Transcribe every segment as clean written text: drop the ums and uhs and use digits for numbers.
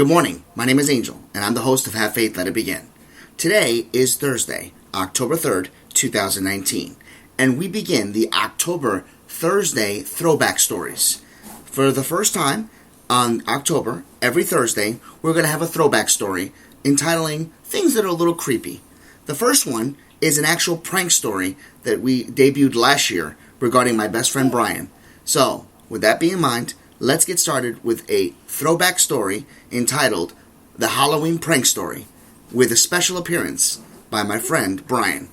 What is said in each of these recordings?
Good morning, my name is Angel, and I'm the host of Have Faith, Let It Begin. Today is Thursday, October 3rd, 2019, and we begin the October Thursday Throwback Stories. For the first time on October, every Thursday, we're going to have a throwback story entitling Things That Are a Little Creepy. The first one is an actual prank story that we debuted last year regarding my best friend Brian. So, with that being in mind, let's get started with a throwback story entitled The Halloween Prank Story, with a special appearance by my friend Brian.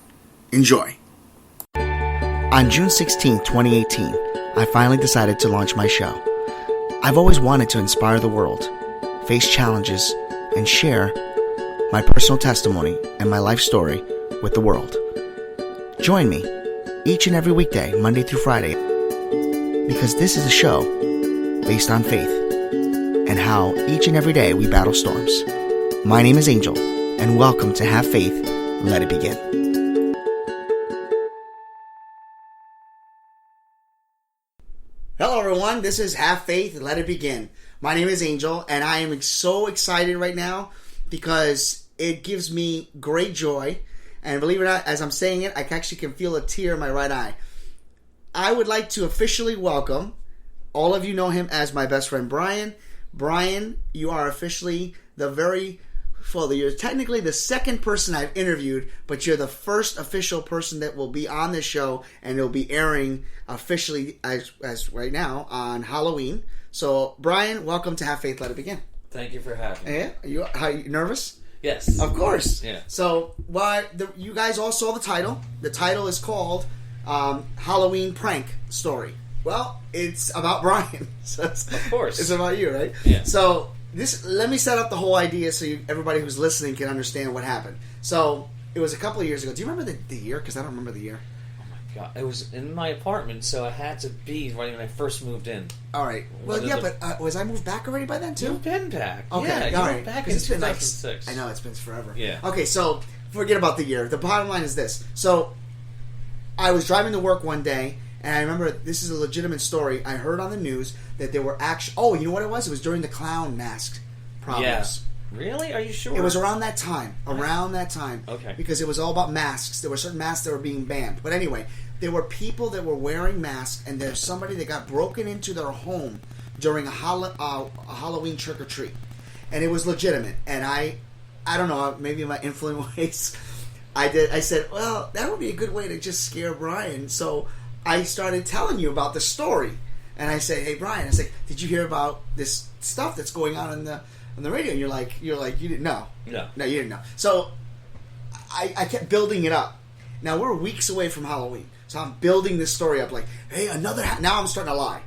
Enjoy. On June 16, 2018, I finally decided to launch my show. I've always wanted to inspire the world, face challenges, and share my personal testimony and my life story with the world. Join me each and every weekday, Monday through Friday, because this is a show based on faith and how each and every day we battle storms. My name is Angel, and welcome to Have Faith, Let It Begin. Hello everyone, this is Have Faith, Let It Begin. My name is Angel, and I am so excited right now because it gives me great joy. And believe it or not, as I'm saying it, I actually can feel a tear in my right eye. I would like to officially welcome, all of you know him as my best friend Brian. Brian, you are officially you're technically the second person I've interviewed, but you're the first official person that will be on this show, and it'll be airing officially as right now on Halloween. So, Brian, welcome to Have Faith, Let It Begin. Thank you for having me. Yeah? Are you nervous? Yes. Of course. Yeah. So, you guys all saw the title. The title is called Halloween Prank Story. Well, it's about Brian. So of course. It's about you, right? Yeah. So, let me set up the whole idea so everybody who's listening can understand what happened. So, it was a couple of years ago. Do you remember the year? Because I don't remember the year. Oh my God. It was in my apartment, so it had to be right when I first moved in. All right. Well, yeah, but was I moved back already by then, too? You've been back. Okay, yeah, all you right. went back in 2006. I know, it's been forever. Yeah. Okay, so, forget about the year. The bottom line is this. So, I was driving to work one day, and I remember, this is a legitimate story, I heard on the news that there were actually... Oh, you know what it was? It was during the clown mask problems. Yeah. Really? Are you sure? It was around that time. Okay. Because it was all about masks. There were certain masks that were being banned. But anyway, there were people that were wearing masks, and there's somebody that got broken into their home during a Halloween trick-or-treat. And it was legitimate. And I don't know, maybe in my influent ways, I said, well, that would be a good way to just scare Brian. So I started telling you about the story. And I said, hey, Brian, I said, did you hear about this stuff that's going on on the radio? And you're like, you didn't know. No, you didn't know. So I kept building it up. Now we're weeks away from Halloween. So I'm building this story up like, hey, now I'm starting to lie.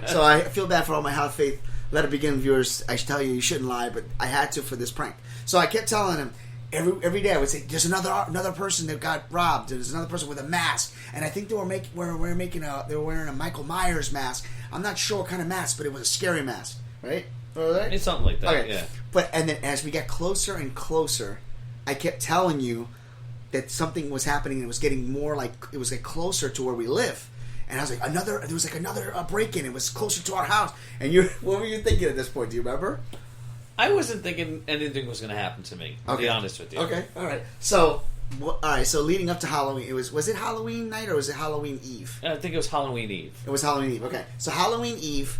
So I feel bad for all my Have Faith, Let It Begin viewers. I should tell you shouldn't lie, but I had to for this prank. So I kept telling him, every day I would say, there's another person that got robbed. There's another person with a mask, and I think they were wearing a Michael Myers mask. I'm not sure what kind of mask, but it was a scary mask, right? It's something like that. Okay. Yeah. And then as we got closer and closer, I kept telling you that something was happening, and it was getting more like it was closer to where we live. And I was like, there was another break-in. It was closer to our house. And what were you thinking at this point? Do you remember? I wasn't thinking anything was going to happen to me, to be honest with you. Okay, all right. So, so leading up to Halloween, was it Halloween night or was it Halloween Eve? I think it was Halloween Eve. It was Halloween Eve, okay. So Halloween Eve,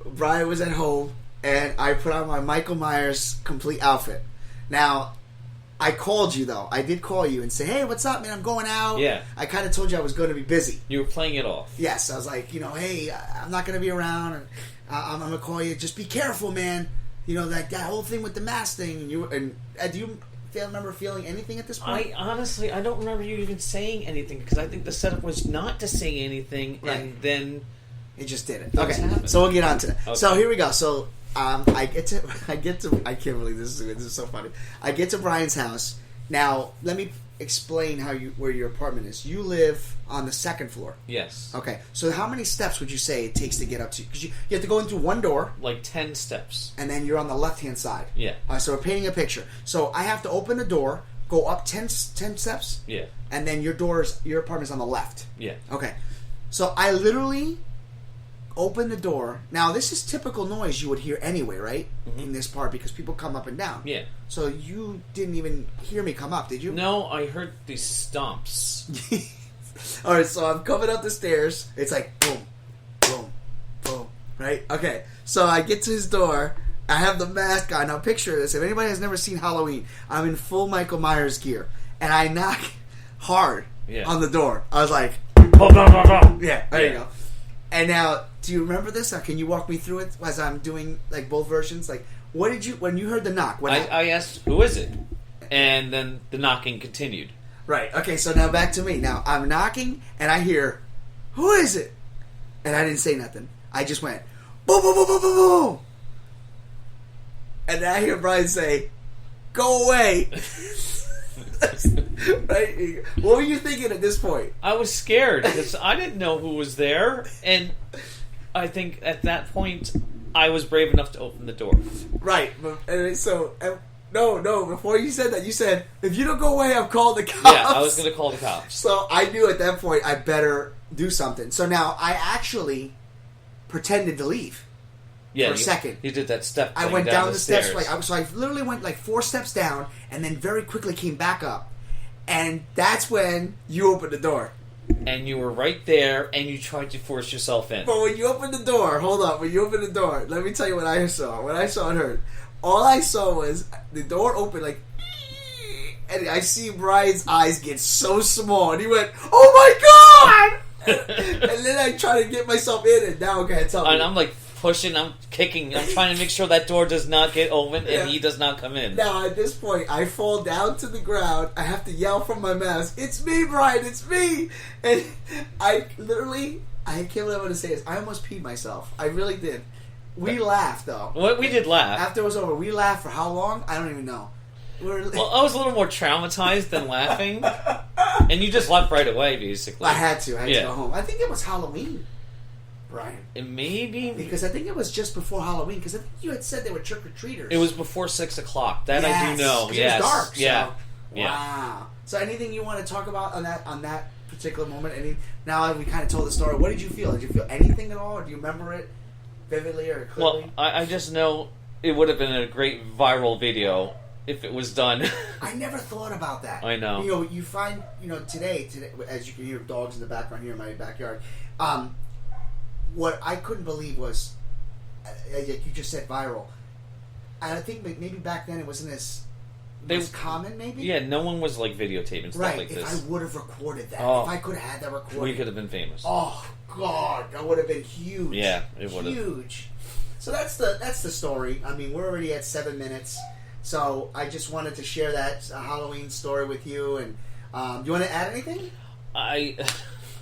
Brian was at home, and I put on my Michael Myers complete outfit. Now, I called you, though. I did call you and say, hey, what's up, man? I'm going out. Yeah. I kind of told you I was going to be busy. You were playing it off. Yes, I was like, hey, I'm not going to be around, and I'm going to call you. Just be careful, man. That whole thing with the mask thing. Do you remember feeling anything at this point? I don't remember you even saying anything, because I think the setup was not to say anything, right. And then it just did it. Okay, so we'll get on to that. Okay. So here we go. So I get to I can't believe this is so funny. I get to Brian's house. Now let me explain where your apartment is. You live on the second floor. Yes. Okay. So how many steps would you say it takes to get up to? Because you have to go in through one door. Like 10 steps. And then you're on the left-hand side. Yeah. So we're painting a picture. So I have to open the door, go up 10 steps. Yeah. And then your apartment's on the left. Yeah. Okay. So I literally open the door. Now, this is typical noise you would hear anyway, right? Mm-hmm. In this part, because people come up and down. Yeah. So you didn't even hear me come up, did you? No, I heard these stomps. All right, so I'm coming up the stairs. It's like boom, boom, boom, right? Okay, so I get to his door. I have the mask on. Now, picture this. If anybody has never seen Halloween, I'm in full Michael Myers gear. And I knock hard on the door. I was like, yeah, there you go. And now, do you remember this? Can you walk me through it as I'm doing like both versions? Like, what did you, when you heard the knock? I asked, who is it? And then the knocking continued. Right. Okay, so now back to me. Now, I'm knocking, and I hear, who is it? And I didn't say nothing. I just went, boom, boom, boom, boom, boom, boom. And then I hear Brian say, go away. Right? What were you thinking at this point? I was scared because I didn't know who was there. And I think at that point, I was brave enough to open the door. Right. No, before you said that, you said, if you don't go away, I'm calling the cops. Yeah, I was going to call the cops. So I knew at that point I better do something. So now I actually pretended to leave for a second. You did that step thing. I went down the steps. So I literally went like 4 steps down and then very quickly came back up. And that's when you opened the door. And you were right there and you tried to force yourself in. But when you opened the door, let me tell you what I saw. What I saw and heard. All I saw was the door open like, and I see Brian's eyes get so small, and he went, "Oh my god!" And then I try to get myself in, and now okay, tell me. And I'm like pushing, I'm kicking, I'm trying to make sure that door does not get open and he does not come in. Now at this point, I fall down to the ground. I have to yell from my mask, "It's me, Brian! It's me!" And I can't believe I'm going to say this. I almost peed myself. I really did. We laughed, though. We did laugh. After it was over, we laughed for how long? I don't even know. Well, I was a little more traumatized than laughing. And you just left right away, basically. I had to go home. I think it was Halloween, Brian. Maybe. Because I think it was just before Halloween. Because I think you had said they were trick-or-treaters. It was before 6 o'clock. That I do know. Yes. It was dark. Yeah. Wow. So anything you want to talk about on that particular moment? Now we kind of told the story. What did you feel? Did you feel anything at all? Or do you remember it vividly or clearly? Well, I just know it would have been a great viral video if it was done. I never thought about that. I know. You find, today, as you can hear dogs in the background here in my backyard, what I couldn't believe was, like you just said, viral. I think maybe back then it wasn't as common, maybe? Yeah, no one was like videotaping stuff like this. If I would have recorded that, if I could have had that recorded, we could have been famous. Oh God, that would have been huge. Yeah, it would have. Huge. So that's the story. I mean, we're already at 7 minutes, so I just wanted to share that Halloween story with you. And do you want to add anything? I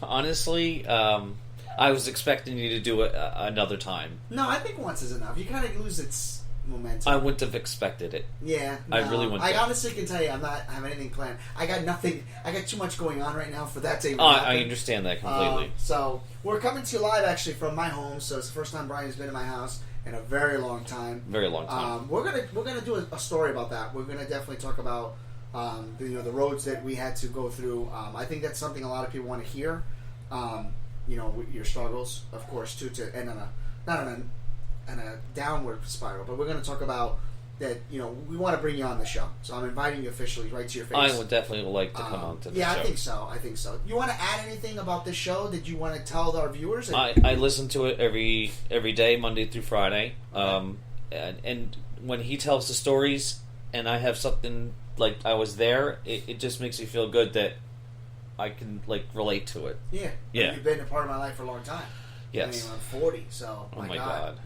honestly, I was expecting you to do it another time. No, I think once is enough. You kind of lose its momentum. I wouldn't have expected it. Yeah, no. I really wouldn't. I honestly can tell you, I have anything planned. I got nothing. I got too much going on right now for that to even happen. I understand that completely. So we're coming to you live actually from my home. So it's the first time Brian's been in my house in a very long time. Very long time. We're gonna do a story about that. We're gonna definitely talk about the roads that we had to go through. I think that's something a lot of people want to hear. Your struggles, of course, too, to end on a downward spiral. But we're going to talk about that. We want to bring you on the show, so I'm inviting you officially right to your face. I would definitely like to come on to the show. Yeah, I think so. You want to add anything about this show that you want to tell our viewers? I listen to it every day, Monday through Friday. And when he tells the stories, and I have something like I was there, it just makes me feel good that I can relate to it. Yeah. You've been a part of my life for a long time. Yes. I mean, I'm 40, so my God.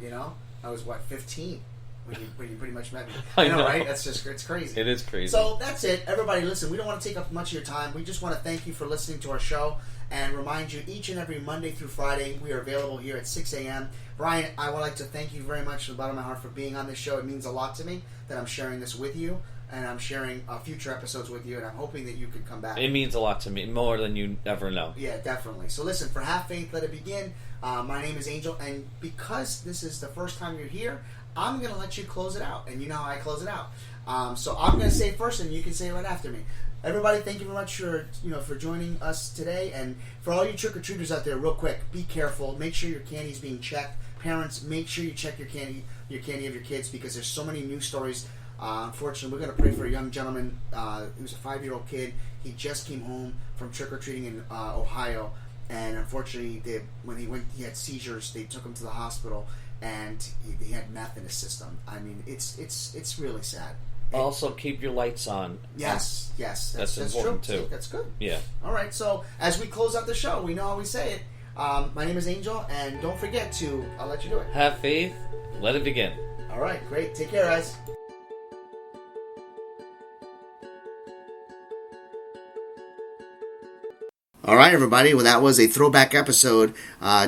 I was 15 when you pretty much met me. I know, right? It's crazy. It is crazy. So that's it. Everybody, listen, we don't want to take up much of your time. We just want to thank you for listening to our show and remind you each and every Monday through Friday we are available here at 6 a.m. Brian, I would like to thank you very much from the bottom of my heart for being on this show. It means a lot to me that I'm sharing this with you. And I'm sharing future episodes with you, and I'm hoping that you can come back. It means a lot to me, more than you ever know. Yeah, definitely. So listen, for Have Faith, Let It Begin, my name is Angel, and because this is the first time you're here, I'm going to let you close it out. And you know how I close it out. So I'm going to say first, and you can say it right after me. Everybody, thank you very much for joining us today. And for all you trick-or-treaters out there, real quick, be careful. Make sure your candy's being checked. Parents, make sure you check your candy of your kids, because there's so many news stories. Unfortunately, we're going to pray for a young gentleman who's a 5-year-old kid. He just came home from trick-or-treating in Ohio. And unfortunately, when he had seizures. They took him to the hospital, and he had meth in his system. I mean, it's really sad. Also, keep your lights on. Yes, that's important true. too. That's good. Yeah. All right. So as we close out the show, we know how we say it. My name is Angel, and don't forget to. I'll let you do it. Have faith. Let it begin. All right. Great. Take care, guys. All right, everybody. Well, that was a throwback episode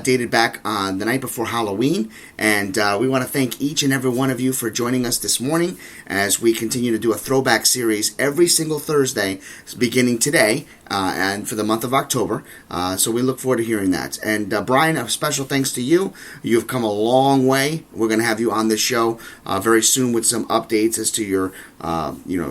dated back on the night before Halloween. And we want to thank each and every one of you for joining us this morning as we continue to do a throwback series every single Thursday beginning today and for the month of October. So we look forward to hearing that. And Brian, a special thanks to you. You've come a long way. We're going to have you on this show very soon with some updates as to your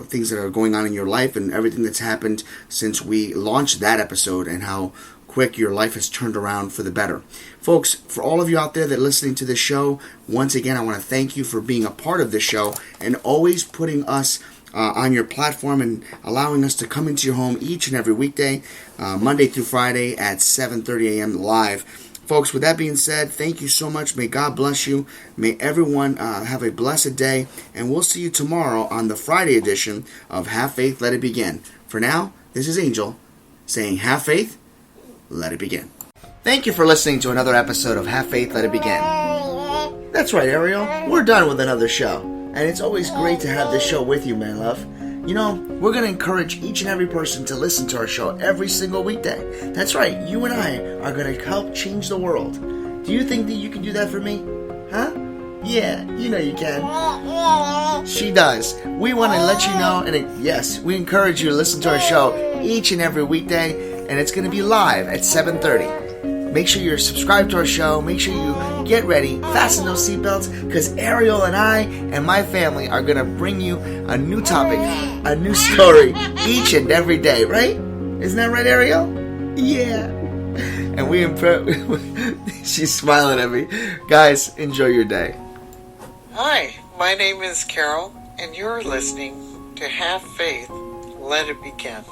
things that are going on in your life and everything that's happened since we launched that episode, and how quick your life has turned around for the better. Folks, for all of you out there that are listening to this show, once again, I want to thank you for being a part of this show and always putting us on your platform and allowing us to come into your home each and every weekday, Monday through Friday at 7:30 a.m. live. Folks, with that being said, thank you so much. May God bless you. May everyone have a blessed day. And we'll see you tomorrow on the Friday edition of Have Faith, Let It Begin. For now, this is Angel saying have faith, let it begin. Thank you for listening to another episode of Have Faith, Let It Begin. That's right, Ariel. We're done with another show. And it's always great to have this show with you, my love. You know, we're going to encourage each and every person to listen to our show every single weekday. That's right, you and I are going to help change the world. Do you think that you can do that for me? Huh? Yeah, you know you can. She does. We want to let you know, and yes, we encourage you to listen to our show each and every weekday, and it's going to be live at 7:30. Make sure you're subscribed to our show. Make sure you get ready, fasten those seatbelts, because Ariel and I and my family are going to bring you a new topic, a new story each and every day, right? Isn't that right, Ariel? Yeah. And she's smiling at me. Guys, enjoy your day. Hi, my name is Carol, and you're listening to Have Faith, Let It Begin.